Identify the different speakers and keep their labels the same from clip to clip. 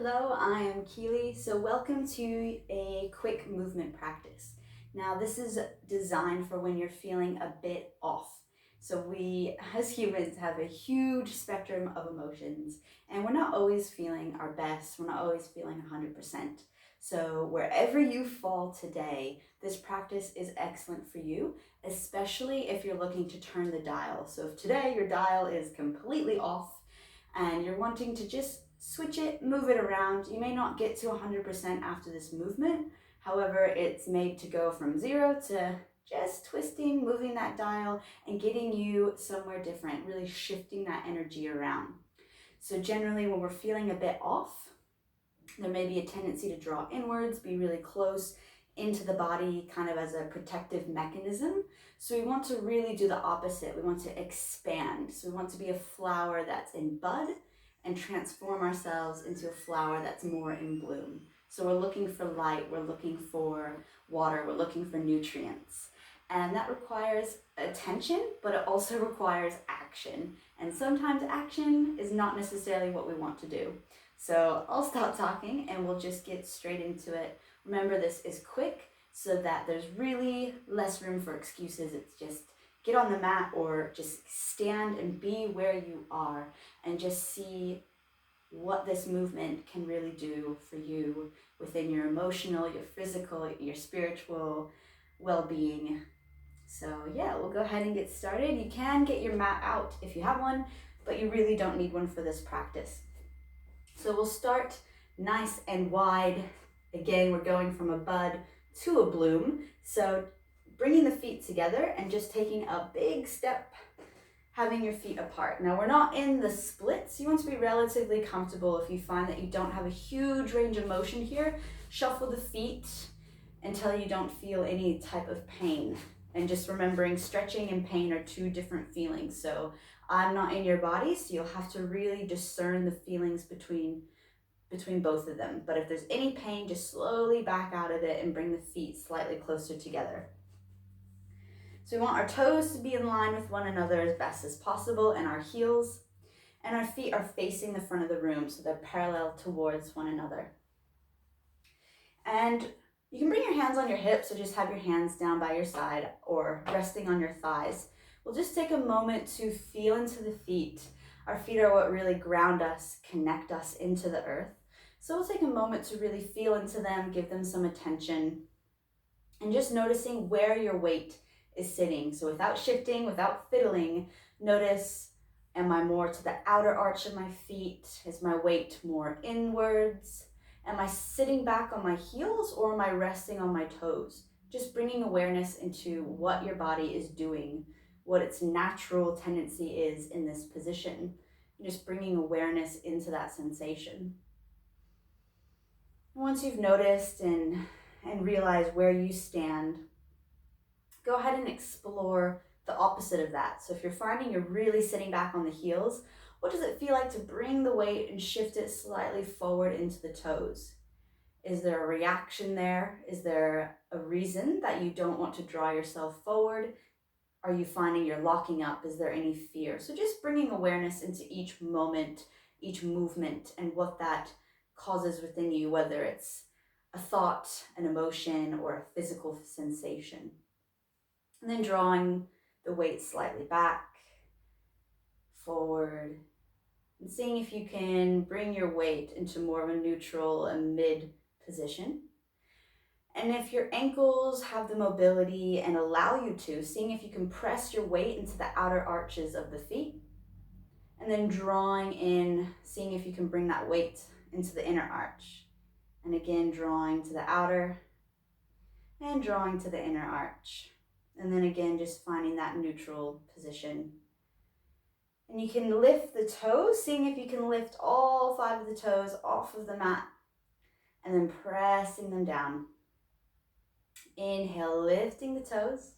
Speaker 1: Hello, I am Keely. So welcome to a quick movement practice. Now this is designed for when you're feeling a bit off. So we as humans have a huge spectrum of emotions and we're not always feeling our best. We're not always feeling 100%. So wherever you fall today, this practice is excellent for you, especially if you're looking to turn the dial. So if today your dial is completely off, and you're wanting to just switch it, move it around. You may not get to 100% after this movement. However, it's made to go from 0 to just twisting, moving that dial and getting you somewhere different, really shifting that energy around. So generally when we're feeling a bit off, there may be a tendency to draw inwards, be really close into the body, kind of as a protective mechanism. So we want to really do the opposite. We want to expand. So we want to be a flower that's in bud and transform ourselves into a flower that's more in bloom. So we're looking for light, we're looking for water, we're looking for nutrients. And that requires attention, but it also requires action. And sometimes action is not necessarily what we want to do. So I'll stop talking and we'll just get straight into it. Remember, this is quick so that there's really less room for excuses. It's just get on the mat or just stand and be where you are and just see what this movement can really do for you within your emotional, your physical, your spiritual well-being. So yeah, we'll go ahead and get started. You can get your mat out if you have one, but you really don't need one for this practice. So we'll start nice and wide. Again, we're going from a bud to a bloom. So bringing the feet together and just taking a big step, having your feet apart. Now we're not in the splits. You want to be relatively comfortable. If you find that you don't have a huge range of motion here, shuffle the feet until you don't feel any type of pain. And just remembering stretching and pain are two different feelings. So I'm not in your body, so you'll have to really discern the feelings between both of them. But if there's any pain, just slowly back out of it and bring the feet slightly closer together. So we want our toes to be in line with one another as best as possible and our heels. And our feet are facing the front of the room, so they're parallel towards one another. And you can bring your hands on your hips or just have your hands down by your side or resting on your thighs. We'll just take a moment to feel into the feet. Our feet are what really ground us, connect us into the earth. So we'll take a moment to really feel into them, give them some attention, and just noticing where your weight is sitting. So without shifting, without fiddling, notice, am I more to the outer arch of my feet? Is my weight more inwards? Am I sitting back on my heels or am I resting on my toes? Just bringing awareness into what your body is doing, what its natural tendency is in this position. Just bringing awareness into that sensation. Once you've noticed and realize where you stand, go ahead and explore the opposite of that. So if you're finding you're really sitting back on the heels, what does it feel like to bring the weight and shift it slightly forward into the toes? Is there a reaction there? Is there a reason that you don't want to draw yourself forward? Are you finding you're locking up? Is there any fear? So just bringing awareness into each moment, each movement, and what that causes within you, whether it's a thought, an emotion, or a physical sensation. And then drawing the weight slightly back, forward, and seeing if you can bring your weight into more of a neutral and mid position. And if your ankles have the mobility and allow you to, seeing if you can press your weight into the outer arches of the feet, and then drawing in, seeing if you can bring that weight into the inner arch. And again, drawing to the outer and drawing to the inner arch. And then again, just finding that neutral position. And you can lift the toes, seeing if you can lift all 5 of the toes off of the mat and then pressing them down. Inhale, lifting the toes,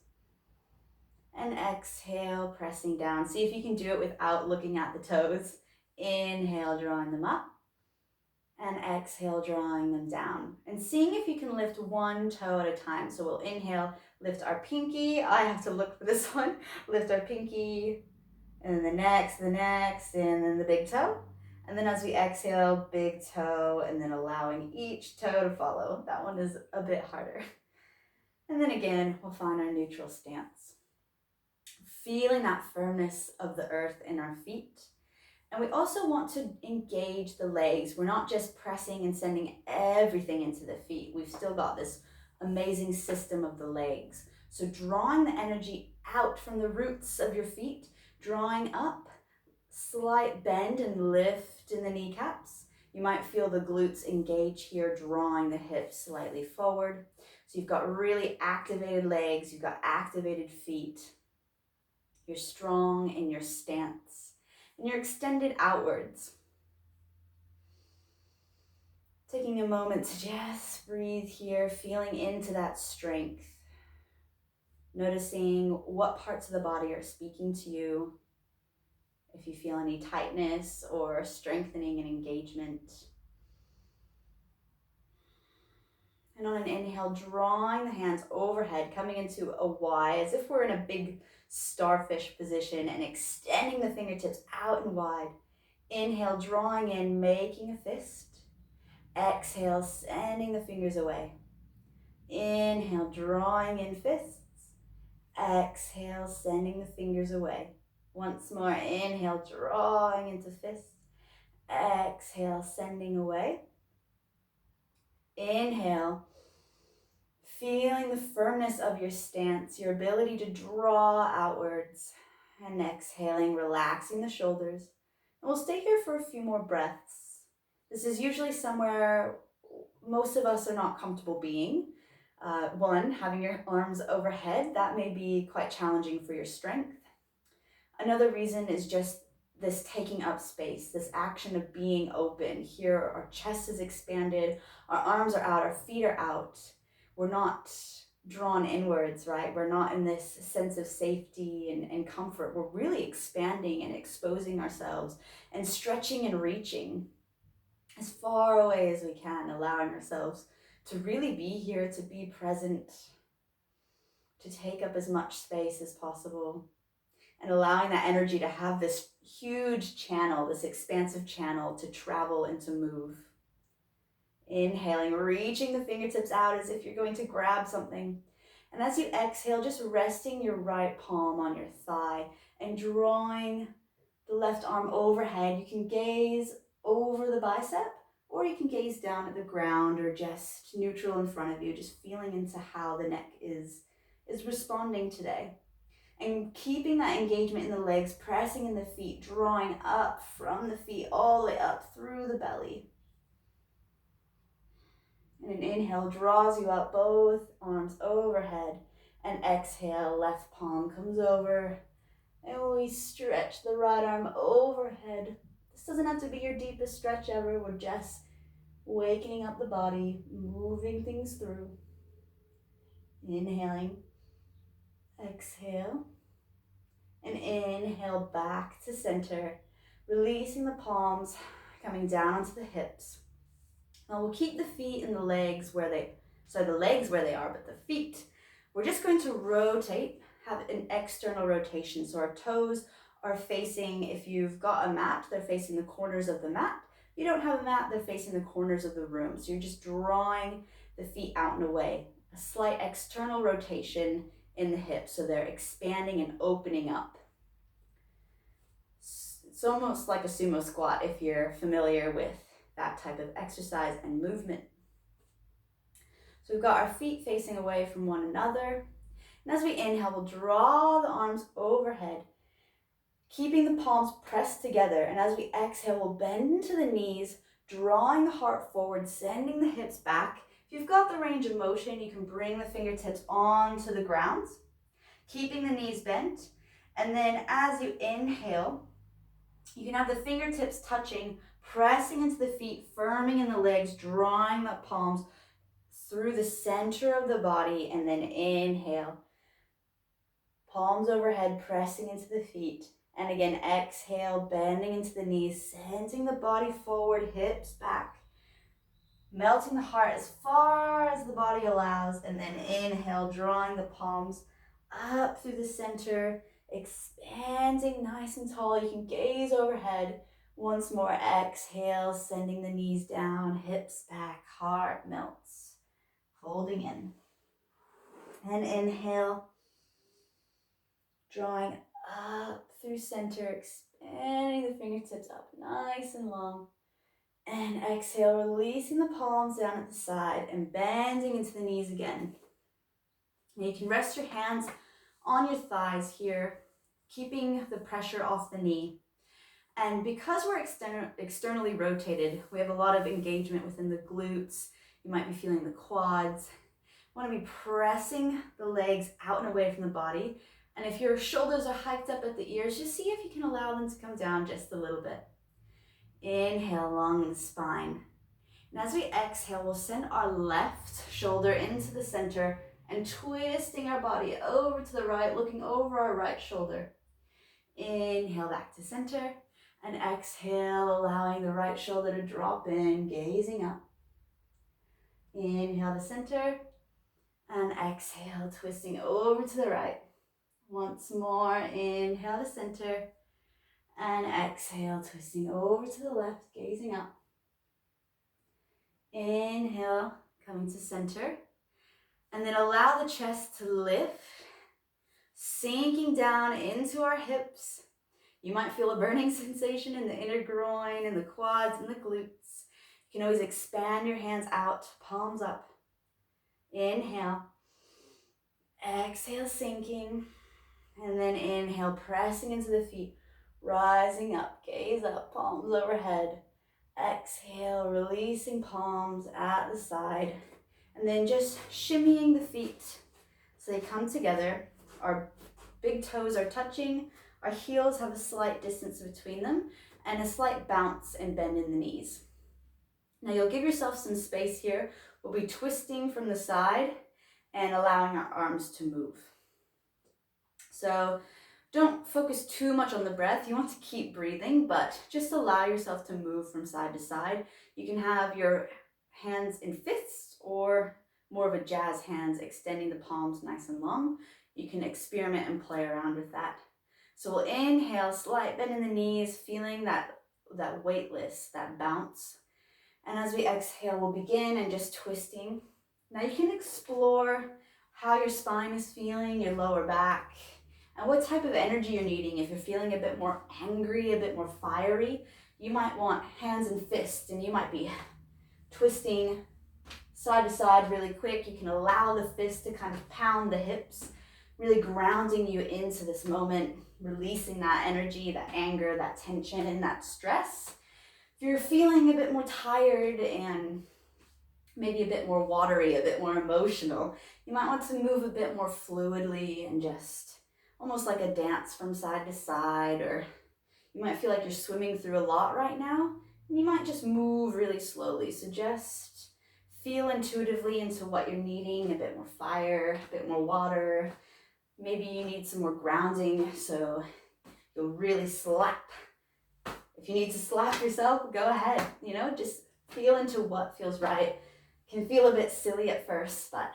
Speaker 1: and exhale, pressing down. See if you can do it without looking at the toes. Inhale, drawing them up, and exhale, drawing them down. And seeing if you can lift one toe at a time. So we'll inhale, lift our pinky. I have to look for this one. Lift our pinky, and then the next, and then the big toe. And then as we exhale, big toe, and then allowing each toe to follow. That one is a bit harder. And then again, we'll find our neutral stance. Feeling that firmness of the earth in our feet. And we also want to engage the legs. We're not just pressing and sending everything into the feet. We've still got this amazing system of the legs. So drawing the energy out from the roots of your feet, drawing up, slight bend and lift in the kneecaps. You might feel the glutes engage here, drawing the hips slightly forward. So you've got really activated legs, you've got activated feet. You're strong in your stance, and you're extended outwards. Taking a moment to just breathe here, feeling into that strength. Noticing what parts of the body are speaking to you. If you feel any tightness or strengthening and engagement. And on an inhale, drawing the hands overhead, coming into a Y, as if we're in a big starfish position, and extending the fingertips out and wide. Inhale, drawing in, making a fist. Exhale, sending the fingers away. Inhale, drawing in fists. Exhale, sending the fingers away. Once more, inhale, drawing into fists. Exhale, sending away. Inhale, feeling the firmness of your stance, your ability to draw outwards. And exhaling, relaxing the shoulders. And we'll stay here for a few more breaths. This is usually somewhere most of us are not comfortable being. One, having your arms overhead, that may be quite challenging for your strength. Another reason is just this taking up space, this action of being open. Here, our chest is expanded, our arms are out, our feet are out. We're not drawn inwards, right? We're not in this sense of safety and comfort. We're really expanding and exposing ourselves and stretching and reaching as far away as we can, allowing ourselves to really be here, to be present, to take up as much space as possible, and allowing that energy to have this huge channel, this expansive channel to travel and to move. Inhaling, reaching the fingertips out as if you're going to grab something. And as you exhale, just resting your right palm on your thigh and drawing the left arm overhead. You can gaze over the bicep, or you can gaze down at the ground, or just neutral in front of you, just feeling into how the neck is responding today. And keeping that engagement in the legs, pressing in the feet, drawing up from the feet all the way up through the belly. And an inhale draws you up, both arms overhead. And exhale, left palm comes over. And we stretch the right arm overhead. This doesn't have to be your deepest stretch ever. We're just wakening up the body, moving things through. Inhaling. Exhale. And inhale back to center. Releasing the palms, coming down onto the hips. Now we'll keep the feet and the legs where they are, but the feet, we're just going to rotate, have an external rotation. So our toes are facing, if you've got a mat, they're facing the corners of the mat. If you don't have a mat, they're facing the corners of the room. So you're just drawing the feet out and away. A slight external rotation in the hips, so they're expanding and opening up. It's almost like a sumo squat if you're familiar with that type of exercise and movement. So we've got our feet facing away from one another. And as we inhale, we'll draw the arms overhead, keeping the palms pressed together. And as we exhale, we'll bend into the knees, drawing the heart forward, sending the hips back. If you've got the range of motion, you can bring the fingertips onto the ground, keeping the knees bent. And then as you inhale, you can have the fingertips touching, pressing into the feet, firming in the legs, drawing the palms through the center of the body, and then inhale. Palms overhead, pressing into the feet. And again, exhale, bending into the knees, sending the body forward, hips back. Melting the heart as far as the body allows, and then inhale, drawing the palms up through the center, expanding nice and tall. You can gaze overhead, Once more, exhale, sending the knees down, hips back, heart melts, folding in. And inhale, drawing up through center, expanding the fingertips up nice and long. And exhale, releasing the palms down at the side and bending into the knees again. And you can rest your hands on your thighs here, keeping the pressure off the knee. And because we're externally rotated, we have a lot of engagement within the glutes. You might be feeling the quads. You want to be pressing the legs out and away from the body. And if your shoulders are hiked up at the ears, just see if you can allow them to come down just a little bit. Inhale, long in the spine. And as we exhale, we'll send our left shoulder into the center and twisting our body over to the right, looking over our right shoulder. Inhale back to center and exhale, allowing the right shoulder to drop in, gazing up. Inhale to center and exhale, twisting over to the right. Once more, inhale to center and exhale, twisting over to the left, gazing up. Inhale, coming to center, and then allow the chest to lift, sinking down into our hips. You might feel a burning sensation in the inner groin and the quads and the glutes. You can always expand your hands out, palms up. Inhale, exhale, sinking, and then inhale, pressing into the feet, rising up, gaze up, palms overhead. Exhale, releasing palms at the side, and then just shimmying the feet so they come together. Our big toes are touching, our heels have a slight distance between them, and a slight bounce and bend in the knees. Now you'll give yourself some space here. We'll be twisting from the side and allowing our arms to move. So don't focus too much on the breath. You want to keep breathing, but just allow yourself to move from side to side. You can have your hands in fists or more of a jazz hands, extending the palms nice and long. You can experiment and play around with that. So we'll inhale, slight bend in the knees, feeling that weightless, that bounce. And as we exhale, we'll begin and just twisting. Now you can explore how your spine is feeling, your lower back, and what type of energy you're needing. If you're feeling a bit more angry, a bit more fiery, you might want hands and fists, and you might be twisting side to side really quick. You can allow the fist to kind of pound the hips, really grounding you into this moment, releasing that energy, that anger, that tension, and that stress. If you're feeling a bit more tired and maybe a bit more watery, a bit more emotional, you might want to move a bit more fluidly and just almost like a dance from side to side, or you might feel like you're swimming through a lot right now, and you might just move really slowly. So just feel intuitively into what you're needing, a bit more fire, a bit more water. Maybe you need some more grounding, so you'll really slap. If you need to slap yourself, go ahead, just feel into what feels right. Can feel a bit silly at first, but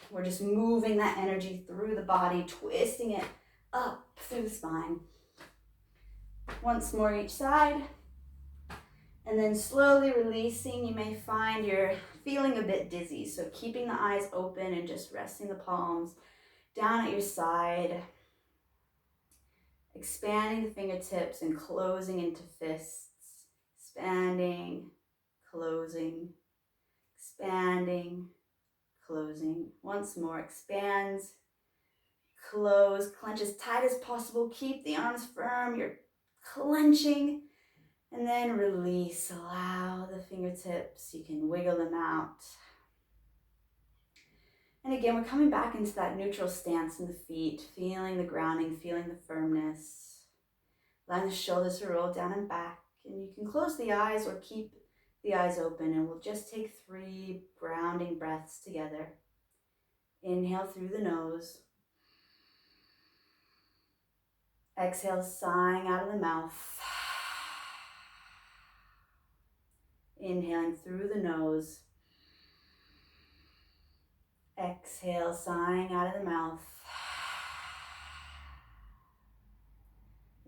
Speaker 1: we're just moving that energy through the body, twisting it up through the spine. Once more each side. And then slowly releasing. You may find you're feeling a bit dizzy, so keeping the eyes open and just resting the palms down at your side. Expanding the fingertips and closing into fists. Expanding, closing, expanding, closing. Once more, expands, close, clench as tight as possible. Keep the arms firm. You're clenching. And then release. Allow the fingertips. You can wiggle them out. And again, we're coming back into that neutral stance in the feet, feeling the grounding, feeling the firmness. Allowing the shoulders to roll down and back. And you can close the eyes or keep the eyes open, and we'll just take 3 grounding breaths together. Inhale through the nose. Exhale, sighing out of the mouth. Inhaling through the nose. Exhale, sighing out of the mouth.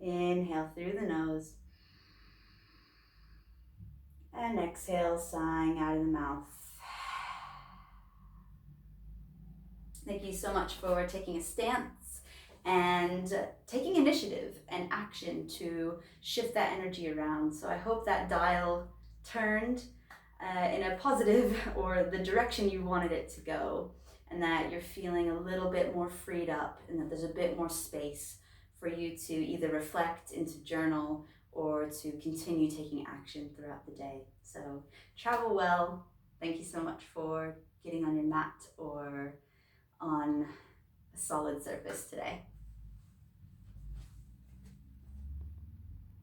Speaker 1: Inhale through the nose. And exhale, sighing out of the mouth. Thank you so much for taking a stance and taking initiative and action to shift that energy around. So I hope that dial turned in a positive or the direction you wanted it to go, and that you're feeling a little bit more freed up and that there's a bit more space for you to either reflect, into journal, or to continue taking action throughout the day. So travel well. Thank you so much for getting on your mat or on a solid surface today.